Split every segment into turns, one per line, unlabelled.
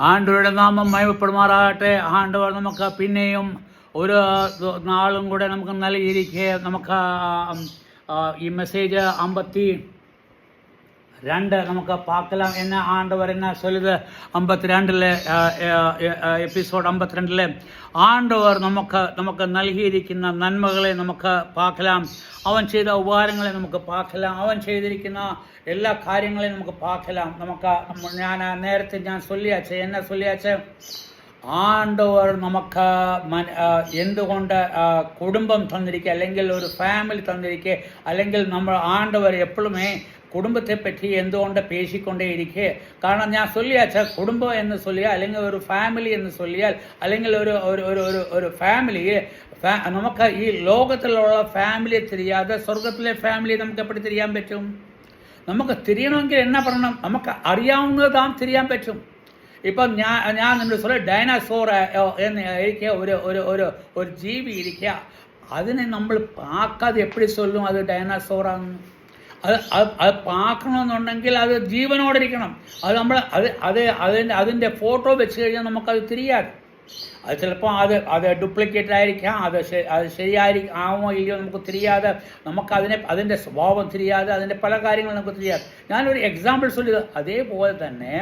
ആണ്ടവരുടെ നാമം മയപ്പെടുമാറാകട്ടെ. ആണ്ടവർ നമുക്ക് പിന്നെയും ഒരു നാളും കൂടെ നമുക്ക് നൽകിയിരിക്കെ നമുക്ക് ഈ മെസ്സേജ് 52 നമുക്ക് பார்க்கலாம். என்ன ஆண்டவர் என்ன சொல்லுது 52 എപ്പിസോഡ് 52 ആണ്ടവർ നമുക്ക് നൽകിയിരിക്കുന്ന നന്മകളെ നമുക്ക് பார்க்கலாம். അവൻ ചെയ്ത ഉപകാരങ്ങളെ നമുക്ക് பார்க்கலாம். അവൻ ചെയ്തിരിക്കുന്ന എല്ലാ കാര്യങ്ങളെയും നമുക്ക് பார்க்கலாம். ഞാൻ നേരത്തെ சொல்லியாச்சு. என்ன சொல்லியாச்சு? ആണ്ടവർ നമുക്ക് എന്തുകൊണ്ട് കുടുംബം തന്നിരിക്കുക, അല്ലെങ്കിൽ ഒരു ഫാമിലി തന്നിരിക്കുക, അല്ലെങ്കിൽ നമ്മൾ ആണ്ടവർ എപ്പോഴുമേ കുടുംബത്തെ പറ്റി എന്തുകൊണ്ട് പേശിക്കൊണ്ടേയിരിക്കെ. കാരണം ഞാൻ சொல்லியாச்ச, കുടുംബം എന്ന് சொல்லிയാൽ, അല്ലെങ്കിൽ ഒരു ഫാമിലി എന്ന് சொல்லிയാൽ, അല്ലെങ്കിൽ ഒരു ഫാമിലി നമുക്ക് ഈ ലോകത്തിലുള്ള ഫാമിലിയെ തിരിയാതെ സ്വർഗത്തിലെ ഫാമിലി നമുക്ക് എപ്പടി തിരിയാൻ പറ്റും? നമുക്ക് തിരിയണമെങ്കിൽ എന്നാ പറയണം? നമുക്ക് അറിയാവുന്നത് താൻ തിരിയാൻ പറ്റും. ഇപ്പം ഞാൻ നിങ്ങൾ சொல்ல ഡൈനാസോർ എന്ന് ഇരിക്കുക, ഒരു ജീവി ഇരിക്കുക, അതിനെ നമ്മൾ പാക്കാതെ എപ്പടി ചൊല്ലും അത് ഡൈനാസോറാണെന്ന്? അത് പാക്കണമെന്നുണ്ടെങ്കിൽ അത് ജീവനോടിരിക്കണം. അത് നമ്മൾ അതിൻ്റെ ഫോട്ടോ വെച്ച് കഴിഞ്ഞാൽ നമുക്കത് തിരിയാതെ. അത് ചിലപ്പോൾ അത് ഡ്യൂപ്ലിക്കേറ്റ് ആയിരിക്കാം, അത് ശരിയായിരിക്കും ആവോ ഇല്ലയോ നമുക്ക് തിരിയാതെ, അതിൻ്റെ സ്വഭാവം തിരിയാതെ, അതിൻ്റെ പല കാര്യങ്ങളും നമുക്ക് തിരിയാതെ. ഞാനൊരു എക്സാമ്പിൾ ചൊല്ലിയത് അതേപോലെ തന്നെ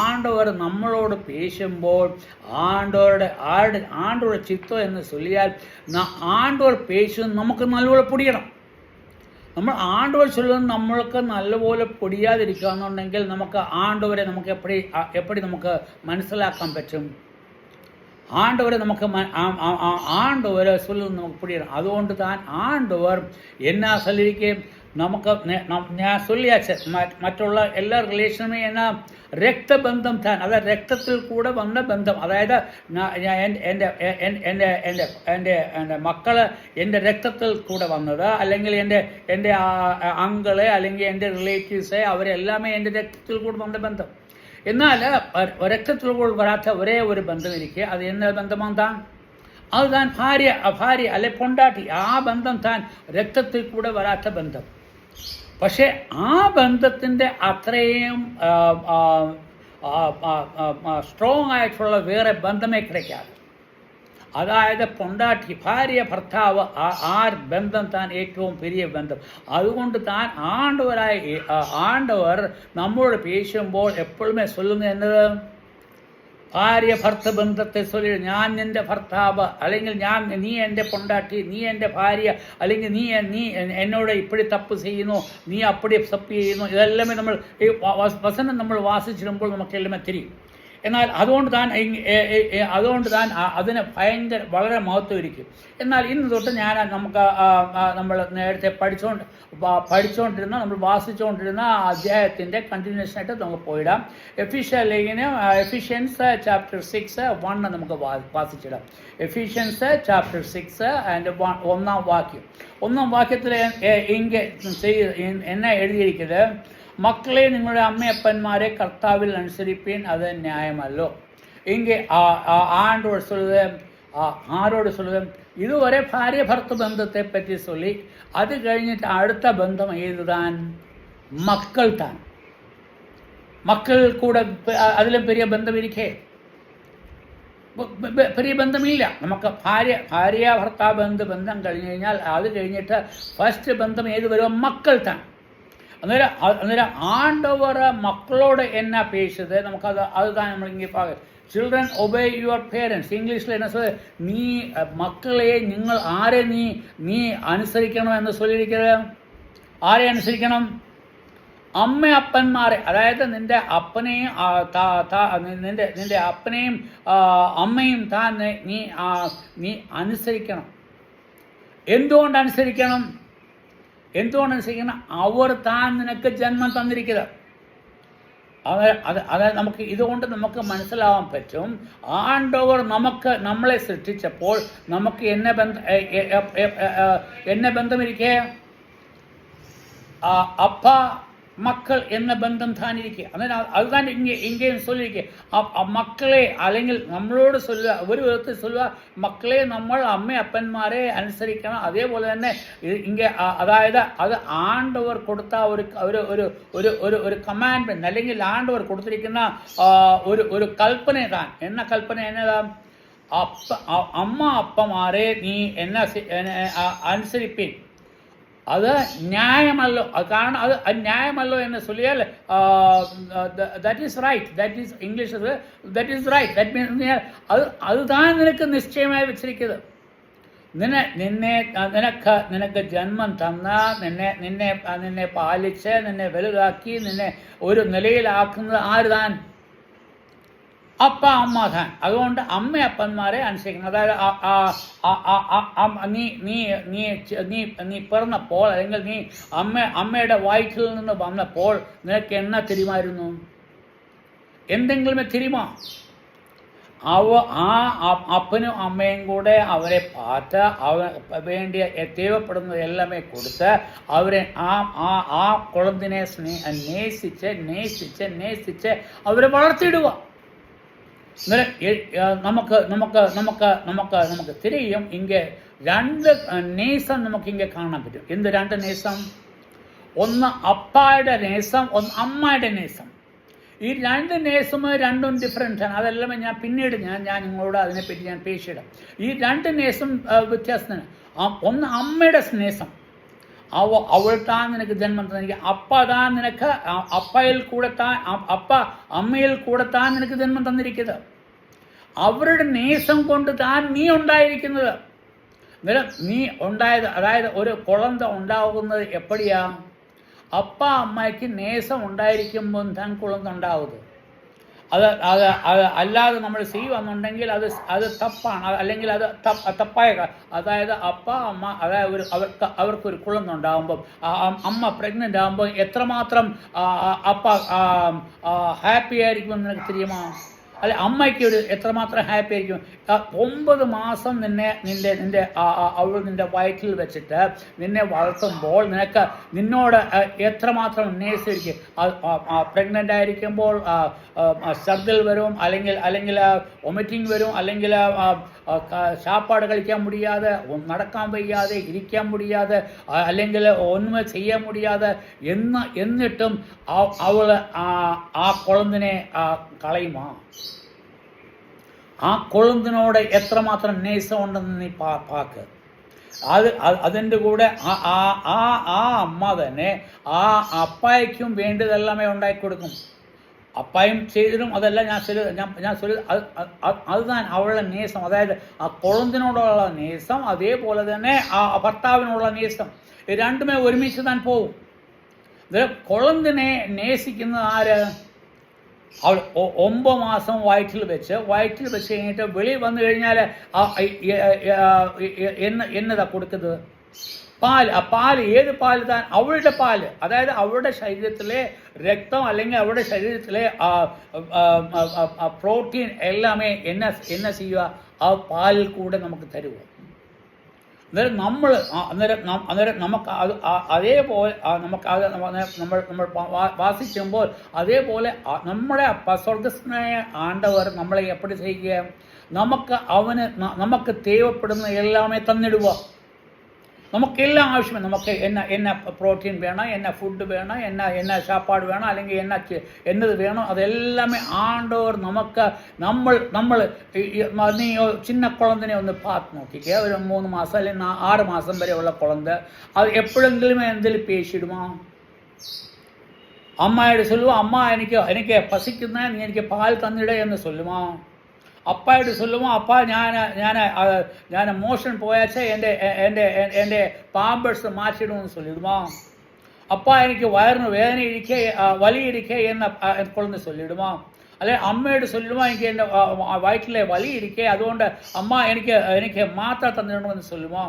ആണ്ടവർ നമ്മളോട് പേശുമ്പോൾ ആണ്ടവരുടെ ചിത്തം എന്ന് ചൊല്ലിയാൽ ആണ്ടവർ പേശും നമുക്ക് നല്ലപോലെ പൊടിയണം. നമ്മൾ ആണ്ടവർ ചൊല്ലുന്നത് നമ്മൾക്ക് നല്ലപോലെ പൊടിയാതിരിക്കുക എന്നുണ്ടെങ്കിൽ നമുക്ക് ആണ്ടവരെ നമുക്ക് എപ്പടി നമുക്ക് മനസ്സിലാക്കാൻ പറ്റും? ആണ്ടവരെ ചൊല്ലുന്നത് നമുക്ക് പൊടിയണം. അതുകൊണ്ട് താൻ ആണ്ടവർ എന്നാ சொல்லியிருக்கேன், നമുക്ക് ഞാൻ சொல்லியாச்சு, മറ്റുള്ള എല്ലാ റിലേഷനുമേ എന്നാ രക്തബന്ധം താൻ, അതായത് രക്തത്തിൽ കൂടെ വന്ന ബന്ധം. അതായത് എൻ്റെ മക്കള് എൻ്റെ രക്തത്തിൽ കൂടെ വന്നത്, അല്ലെങ്കിൽ എൻ്റെ അങ്കിള്, അല്ലെങ്കിൽ എൻ്റെ റിലേറ്റീവ്സ്, അവരെല്ലാമേ എൻ്റെ രക്തത്തിൽ കൂടെ വന്ന ബന്ധം. എന്നാൽ രക്തത്തിൽ കൂടെ വരാത്ത ഒരേ ഒരു ബന്ധം ഇരിക്കുക, അത് എന്ന ബന്ധമാണ് താൻ, അത് താൻ ഭാര്യ അല്ലെ പൊണ്ടാട്ടി. ആ ബന്ധം താൻ രക്തത്തിൽ കൂടെ വരാത്ത ബന്ധം. പക്ഷേ ആ ബന്ധത്തിൻ്റെ അത്രയും സ്ട്രോങ് ആയിട്ടുള്ള വേറെ ബന്ധമേ കിടക്കാതെ. അതായത് പൊണ്ടാട്ടി, ഭാര്യ, ഭർത്താവ്, ആ ബന്ധം താൻ ഏറ്റവും വലിയ ബന്ധം. അതുകൊണ്ട് താൻ ആണ്ടവർ നമ്മളോട് പേശുമ്പോൾ എപ്പോഴുമേ ചൊല്ലുന്നത് എന്നത് ഭാര്യ ഭർത്ത ബന്ധത്തെ ചൊല്ലി, ഞാൻ നിന്റെ ഭർത്താവ്, അല്ലെങ്കിൽ നീ എൻ്റെ പൊണ്ടാട്ടി, നീ എൻ്റെ ഭാര്യ, അല്ലെങ്കിൽ നീ എന്നോട് ഇപ്പടി തപ്പ് ചെയ്യുന്നു, നീ അപ്പടി തപ്പ് ചെയ്യുന്നു. ഇതെല്ലാമേ നമ്മൾ ഈ വസനം നമ്മൾ വാസിച്ചിടുമ്പോൾ നമുക്കെല്ലാമേ തിരിയും. എന്നാൽ അതുകൊണ്ട് താൻ അതിന് വളരെ മഹത്വം ഇരിക്കും. എന്നാൽ ഇന്ന് തൊട്ട് നമ്മൾ നേരത്തെ പഠിച്ചുകൊണ്ടിരുന്ന, നമ്മൾ വാസിച്ചുകൊണ്ടിരുന്ന അധ്യായത്തിൻ്റെ കണ്ടിന്യൂഷനായിട്ട് നമുക്ക് പോയിടാം. എഫിഷ്യൻസ് ചാപ്റ്റർ 6:1 നമുക്ക് വാസിച്ചിടാം. എഫിഷ്യൻസ് ചാപ്റ്റർ 6 ആൻഡ് 1 വാക്യത്തിൽ എന്നാ എഴുതിയിരിക്കുന്നത്? മക്കളെ, നിങ്ങളുടെ അമ്മയപ്പന്മാരെ കർത്താവിൽ അനുസരിപ്പീൻ, അത് ന്യായമല്ലോ. എങ്കിൽ ആണ്ടോട് ചൊല്ലുക, ആരോട് ചൊല്ലുക? ഇതുവരെ ഭാര്യ ഭർത്ത ബന്ധത്തെ പറ്റി ചൊല്ലി, അത് കഴിഞ്ഞിട്ട് അടുത്ത ബന്ധം ഏതുതാൻ? മക്കൾ താൻ. മക്കൾ കൂടെ അതിലും പെരിയ ബന്ധമിരിക്കേ? പെരിയ ബന്ധമില്ല. നമുക്ക് ഭാര്യ ഭർത്താവ് ബന്ധം കഴിഞ്ഞ് കഴിഞ്ഞാൽ അത് കഴിഞ്ഞിട്ട് ഫസ്റ്റ് ബന്ധം ഏത് വരും? മക്കൾ താൻ. അന്നേരം ആണ്ടവർ മക്കളോട് എന്നാ പേശത്? അത് താൻ നമ്മളിങ്ങനെ പറയും, ചിൽഡ്രൻ ഒബേ യുവർ പേരൻസ്. ഇംഗ്ലീഷിൽ എന്നാ നീ മക്കളെ ആരെ നീ അനുസരിക്കണം എന്ന് ചൊല്ലിയിരിക്കുന്നത്? ആരെ അനുസരിക്കണം? അമ്മ അപ്പന്മാരെ, അതായത് നിന്റെ അപ്പനെയും നിന്റെ അപ്പനെയും അമ്മയും താൻ നീ അനുസരിക്കണം. എന്തുകൊണ്ട് അനുസരിക്കണം? അവർ താൻ നിനക്ക് ജന്മം തന്നിരിക്കുക. അത് നമുക്ക് ഇതുകൊണ്ട് നമുക്ക് മനസ്സിലാവാൻ പറ്റും. ആണ്ടവർ നമ്മളെ സൃഷ്ടിച്ചപ്പോൾ നമുക്ക് എന്നെ ബന്ധമിരിക്കേ? അപ്പ மக்கள் என்ன பந்தம் தான் இருக்கு. அதுதான் இங்கேயும் சொல்லியிருக்கேன். മക്കളെ അല്ലെങ്കിൽ നമ്മളോട് சொல்லுക, ഒരു വിധത്തിൽ சொல்லுക, മക്കളെ നമ്മൾ അമ്മ അപ്പന്മാരെ അനുസരിക്കണം. അതേപോലെ തന്നെ ഇങ്ങ അതായത് അത് ആണ്ടവർ കൊടുത്ത ഒരു കമാൻഡ്മെന്റ് അല്ലെങ്കിൽ ആണ്ടവർ കൊടുത്തിരിക്കുന്ന ഒരു കൽപ്പന താൻ. എന്ന കൽപ്പന എന്നതാ? അമ്മ അപ്പമാരെ നീ എന്നെ അനുസരിപ്പിൻ. അത് ന്യായമല്ലോ. കാരണം അത് ന്യായമല്ലോ എന്ന് ചൊല്ലിയാൽ that is right. That is English that is right. That means അത് താൻ നിനക്ക് നിശ്ചയമായി വെച്ചിരിക്കുന്നത്. നിനക്ക് ജന്മം തന്ന, നിന്നെ പാലിച്ച്, നിന്നെ വലുതാക്കി, നിന്നെ ഒരു നിലയിലാക്കുന്നത് ആര് താൻ? അപ്പ അമ്മ താൻ. അതുകൊണ്ട് അമ്മ അപ്പന്മാരെ അനുസരിക്കണം. അതായത് നീ പിറന്നപ്പോൾ അല്ലെങ്കിൽ നീ അമ്മയുടെ വയറ്റിൽ നിന്ന് വന്നപ്പോൾ നിനക്ക് എന്നാ തിരിമായിരുന്നു? എന്തെങ്കിലും തിരിമാ? അപ്പനും അമ്മയും കൂടെ അവരെ പാത്ത് വേണ്ടിയ തേവപ്പെടുന്നത് എല്ലാമേ കൊടുത്ത് അവരെ ആ കുളത്തിനെ നേസിച്ച് അവരെ വളർത്തിയിടുക. നമുക്ക് തിരിയും ഇങ്ങെ രണ്ട് നേസം നമുക്ക് ഇങ്ങനെ കാണാൻ പറ്റും. എന്ത് രണ്ട് നേസം? ഒന്ന് അപ്പായുടെ നേസം, ഒന്ന് അമ്മയുടെ നേസം. ഈ രണ്ട് നേസവും രണ്ടും ഡിഫറൻസ് ആണ്. അതെല്ലാം ഞാൻ പിന്നീട് ഞാൻ നിങ്ങളോട് അതിനെപ്പറ്റി ഞാൻ പേശിയിടാം. ഈ രണ്ട് നേസം വ്യത്യാസത്തിന്. ഒന്ന് അമ്മയുടെ സ്നേഹം, അവൾ താൻ നിനക്ക് ജന്മം തന്നിരിക്കുക. അപ്പ താൻ നിനക്ക് അമ്മയിൽ കൂടെ താൻ നിനക്ക് ജന്മം തന്നിരിക്കുന്നത്. അവരുടെ നേസം കൊണ്ട് താൻ നീ ഉണ്ടായിരിക്കുന്നത്. നീ ഉണ്ടായത്, അതായത് ഒരു കുളന്ത ഉണ്ടാകുന്നത് എപ്പടിയാ? അപ്പ അമ്മയ്ക്ക് നേസം ഉണ്ടായിരിക്കുമ്പോൾ താൻ കുളന്ത ഉണ്ടാകുന്നത്. അത് അല്ലാതെ നമ്മൾ ചെയ്യുന്നുണ്ടെങ്കിൽ അത് തപ്പാണ്, അല്ലെങ്കിൽ അത് തപ്പായ. അതായത് അപ്പ അമ്മ, അതായത് അവർക്കൊരു കുളന്നുണ്ടാകുമ്പം, അമ്മ പ്രഗ്നൻ്റ് ആകുമ്പോൾ എത്രമാത്രം അപ്പ ഹാപ്പി ആയിരിക്കുമെന്ന് നിനക്ക് தெரியுமா? അല്ലെ, അമ്മയ്ക്ക് എത്രമാത്രം ഹാപ്പി ആയിരിക്കും. 9 മാസം നിന്റെ വയറ്റിൽ വെച്ചിട്ട് നിന്നെ വളർത്തുമ്പോൾ നിന്നോട് എത്രമാത്രം നേഴ്സിരിക്കും. പ്രഗ്നൻ്റ് ആയിരിക്കുമ്പോൾ ഛർദിൽ വരും, അല്ലെങ്കിൽ വൊമിറ്റിംഗ് വരും, അല്ലെങ്കിൽ சாப்பாடு കഴിക്കാൻ முடியாது, നടക്കാൻ വയ്യാതെ, ഇരിക്കാൻ முடியாது, അല്ലെങ്കിൽ ഒന്നും ചെയ്യാൻ முடியாது എന്നിട്ടും അവൾ ആ കുളന്തിനെ കളയുമാ? ആ കൊളുന്തിനോട് എത്രമാത്രം നേസമുണ്ടെന്ന് നീ പാക്ക്. അതിൻ്റെ കൂടെ ആ അമ്മ തന്നെ ആ അപ്പായ്ക്കും വേണ്ടതെല്ലാമേ ഉണ്ടാക്കി കൊടുക്കും. അപ്പായും ചെയ്തിരും അതെല്ലാം ഞാൻ അതുതാൻ അവളുടെ നേസം. അതായത് ആ കൊളുന്തിനോടുള്ള നേസം, അതേപോലെ തന്നെ ആ ഭർത്താവിനുള്ള നേസം, രണ്ടുമേ ഒരുമിച്ച് താൻ പോകും. കൊളുന്തിനെ നേസിക്കുന്നത് ആര്? അവൾ 9 മാസം വയറ്റിൽ വെച്ച് കഴിഞ്ഞിട്ട് വെളിയിൽ വന്നു കഴിഞ്ഞാൽ എന്നതാ കൊടുക്കുന്നത്? പാല്. ആ പാല്, ഏത് പാല് താൻ? അവളുടെ പാല്. അതായത് അവളുടെ ശരീരത്തിലെ രക്തം, അല്ലെങ്കിൽ അവളുടെ ശരീരത്തിലെ പ്രോട്ടീൻ എല്ലാമേ എന്ന ചെയ്യുക? ആ പാലിൽ കൂടെ നമുക്ക് തരുക. അന്നേരം നമുക്ക് അതേപോലെ നമ്മൾ വാസിക്കുമ്പോൾ അതേപോലെ നമ്മുടെ സ്വർഗസ്നായ ആണ്ടവർ നമ്മളെ എപ്പടി ചെയ്യുക? നമുക്ക് തേവപ്പെടുന്ന എല്ലാമേ തന്നിടുക. നമുക്കെല്ലാം ആവശ്യമാണ്. നമുക്ക് എന്ന പ്രോട്ടീൻ വേണം, എന്ന ഫുഡ് വേണം, എന്ന സാപ്പാട് വേണം, അല്ലെങ്കിൽ എന്നത് വേണം. അതെല്ലാമേ ആണ്ടവർ നമ്മൾ നീ ചിന്ന കുളന്തിനെ ഒന്ന് പാത്ത് നോക്കിക്കുക. ഒരു 3 മാസം അല്ലെങ്കിൽ 6 മാസം വരെയുള്ള കുളന്ത് അത് എപ്പോഴെങ്കിലും എന്തെങ്കിലും പേശിടുമോ? അമ്മയോട് ചൊല്ലുമോ? അമ്മ എനിക്ക് പസിക്കുന്ന, നീ എനിക്ക് പാൽ തന്നിട എന്ന് ചൊല്ലുമോ? അപ്പായോട് ചൊല്ലുമോ? അപ്പ ഞാൻ മോഷൻ പോയാച്ചാൽ എൻ്റെ പാമ്പേഴ്സ് മാറ്റിയിടുമെന്ന് ചൊല്ലിടുമോ? അപ്പ എനിക്ക് വയറിന് വേദന ഇരിക്കേ, വലി ഇരിക്കേ എന്ന് കൊള്ളുന്ന ചൊല്ലിടുമോ? അല്ലെ അമ്മയോട് ചൊല്ലുമോ? എനിക്ക് എൻ്റെ വയറ്റിലെ വലി ഇരിക്കേ, അതുകൊണ്ട് അമ്മ എനിക്ക് മാത്രം തന്നിടണമെന്ന് ചൊല്ലുമോ?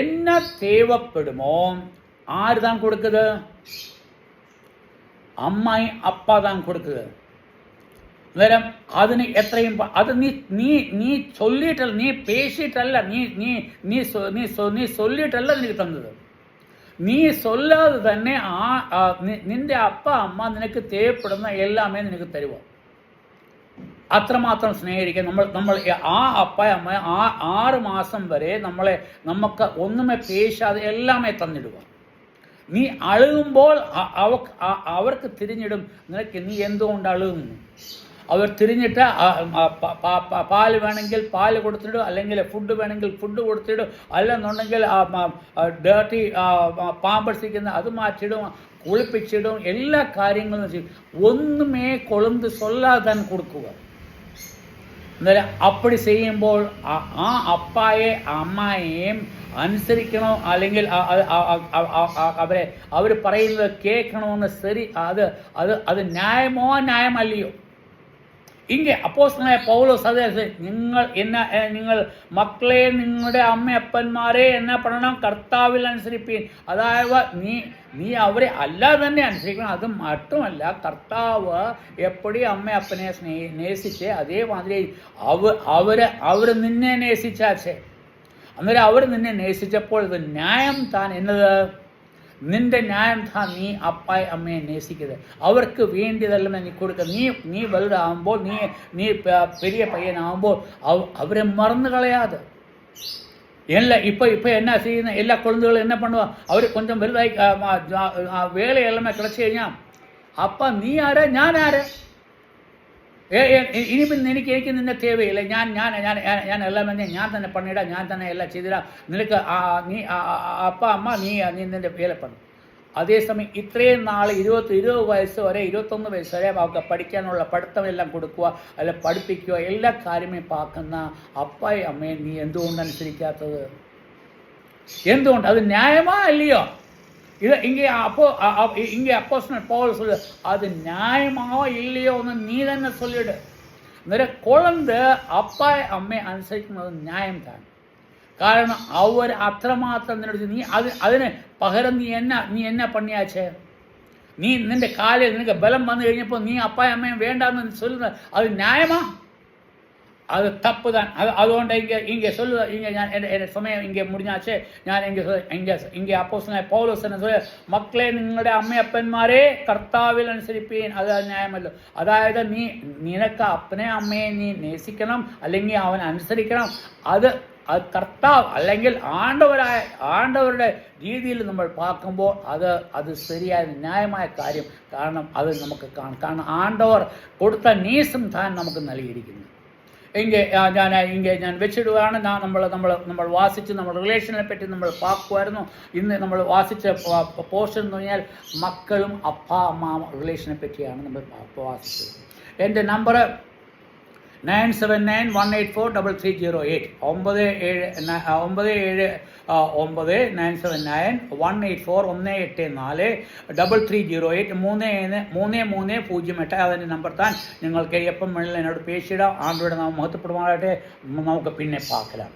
എന്നെ തേവപ്പെടുമോ ആര് താൻ കൊടുക്കുന്നത്? അമ്മായി അപ്പ താൻ കൊടുക്കുന്നത്. അന്നേരം അതിന് എത്രയും അത് നീ ചൊല്ലിയിട്ടല്ല, നീ പേശിയിട്ടല്ല, നീ ചൊല്ലിയിട്ടല്ല നിനക്ക് തന്നത്. നീ സൊല്ലാതെ തന്നെ നിന്റെ അപ്പ അമ്മ നിനക്ക് തേപ്പെടുന്ന എല്ലാമേ നിനക്ക് തരുക. അത്രമാത്രം സ്നേഹിക്കാൻ നമ്മൾ ആ അപ്പ അമ്മ 6 മാസം വരെ നമുക്ക് ഒന്നുമേ പേശാതെ എല്ലാമേ തന്നിടുക. നീ അഴുകുമ്പോൾ അവർക്ക് തിരിഞ്ഞിടും, നിനക്ക് നീ എന്തുകൊണ്ട് അഴുകുന്നു. അവർ തിരിഞ്ഞിട്ട് പാല് വേണമെങ്കിൽ പാല് കൊടുത്തിടും, അല്ലെങ്കിൽ ഫുഡ് വേണമെങ്കിൽ ഫുഡ് കൊടുത്തിടും, അല്ലെന്നുണ്ടെങ്കിൽ ഡേർട്ടി പാമ്പേഴ്സിക്കുന്ന അത് മാറ്റിയിടും, കുളിപ്പിച്ചിടും, എല്ലാ കാര്യങ്ങളും ചെയ്യും. ഒന്നുമേ കൊളുന്ത് സൊല്ലാതെ കൊടുക്കുക. എന്നാലും അപ്പടി ചെയ്യുമ്പോൾ ആ അപ്പായെ അമ്മായെയും അനുസരിക്കണോ, അല്ലെങ്കിൽ അവർ പറയുന്നത് കേൾക്കണമെന്ന് ശരി, അത് ന്യായമോ ന്യായമല്ലയോ. ഇங்கே അപ്പോസ്തലനായ പൗലോസ് അതേ നിങ്ങൾ മക്കളെ നിങ്ങളുടെ അമ്മയപ്പന്മാരെ എന്നാ പറയണം, കർത്താവിൽ അനുസരിപ്പീൻ. അതായത് നീ അവരെ അല്ലാതെ തന്നെ അനുസരിക്കണം. അത് മറ്റുമല്ല, കർത്താവ് എപ്പടി അമ്മയപ്പനെ നേസിച്ച് അതേമാതിരി അവർ നിന്നെ നേസിച്ചാച്ചേ. അന്നേരം അവർ നിന്നെ നേസിച്ചപ്പോൾ ഇത് ന്യായം താൻ എന്നത്, നിന്റെ ന്യായം താൻ നീ അപ്പായ അമ്മയെ നേസിക്കരുത്. അവർക്ക് വേണ്ടിയതെല്ലാം നീ കൊടുക്കുക. നീ വലുതാകുമ്പോൾ, നീ പെരിയ പയ്യനാകുമ്പോൾ അവരെ മറന്നു കളയാതെ. ഇപ്പൊ എന്നാ ചെയ്യുന്ന എല്ലാ കുഴந்தைகளும் என்ன பண்ணுவா, അവർ கொஞ்சம் വലുതായി വേലയെല്ലാം കിടച്ചു കഴിഞ്ഞാൽ അപ്പ നീ ആരാ ഞാൻ ആരാ, ഇനിയിപ്പം എനിക്ക് നിന്നെ തേവയില്ല, ഞാൻ എല്ലാം ഞാൻ തന്നെ പണിയിടാം, ഞാൻ തന്നെ എല്ലാം ചെയ്തിടാം, നിനക്ക് നീ അപ്പ അമ്മ നീ നിന്റെ വേല പണി. അതേസമയം ഇത്രയും നാൾ 20 വയസ്സ് വരെ 21 വയസ്സ് വരെ അവർക്ക് പഠിക്കാനുള്ള പഠിത്തമെല്ലാം കൊടുക്കുക, അല്ല പഠിപ്പിക്കുക, എല്ലാ കാര്യമേ പാക്കുന്ന അപ്പായും അമ്മയും നീ എന്തുകൊണ്ട് അനുസരിക്കാത്തത്? എന്തുകൊണ്ട്? അത് ന്യായമാ അല്ലയോ? ഇത് ഇங்கே அப்போஸ்தலன் பவுல் சொல்லு, அது நியாயமாவோ இல்லையோ എന്ന് നീ തന്നെ சொல்லிடு. അന്നേരം കുഴന്ത അപ്പായ അമ്മയെ അനുസരിക്കുന്നത് ന്യായം താൻ. കാരണം അവർ അത്രമാത്രം നീ അതിന് പകരം നീ എന്നാ പണിയാച്ചേ? നിന്റെ കാലിൽ നിനക്ക് ബലം വന്നു കഴിഞ്ഞപ്പോൾ നീ അപ്പായ അമ്മയും വേണ്ടാന്ന് ചൊല്ലുന്നത് അത് ന്യായമാ? அது தப்பு தான். அதுകൊണ്ട് இங்கே சொல்லுவ, இங்கே ഞാൻ എൻ്റെ സമയം ഇங்கே മുടിഞ്ഞാച്ചേ, ഞാൻ ഇங்கே അപ്പോസ്തലനായ പൗലോസ് എന്ന് சொல்ல, മക്കളെ നിങ്ങളുടെ അമ്മയപ്പന്മാരെ കർത്താവിൽ അനുസരിപ്പീൻ. അത് ന്യായമല്ലോ. അതായത് നിനക്ക് അപ്പനെ അമ്മയെ നീ നേസിക്കണം, അല്ലെങ്കിൽ അവൻ അനുസരിക്കണം. അത് കർത്താവ് അല്ലെങ്കിൽ ആണ്ടവരുടെ രീതിയിൽ നമ്മൾ പാർക്കുമ്പോൾ അത് ശരിയായ ന്യായമായ കാര്യം. കാരണം അത് നമുക്ക് കാണാം. കാരണം ആണ്ടവർ കൊടുത്ത നീസം താൻ നമുക്ക് നൽകിയിരിക്കുന്നു. ഞാൻ വെച്ചിടുകയാണ്. നമ്മൾ വാസിച്ച് നമ്മുടെ റിലേഷനെ പറ്റി നമ്മൾ പാക്കുമായിരുന്നു. ഇന്ന് നമ്മൾ വാസിച്ച പോർഷൻ എന്ന് പറഞ്ഞാൽ മക്കളും അപ്പ അമ്മ റിലേഷനെ പറ്റിയാണ് നമ്മൾ വാസിച്ചത്. എൻ്റെ നമ്പർ 9791843308 979184 3308 അതിൻ്റെ നമ്പർ താൻ. നിങ്ങൾക്ക് എപ്പം വേണമെങ്കിലും എന്നോട് പേശിടാം. ആണ്ടോടെ നാം മഹത്വപ്പെടുമാറാട്ടെ. നമുക്ക് പിന്നെ പാക്കലാം.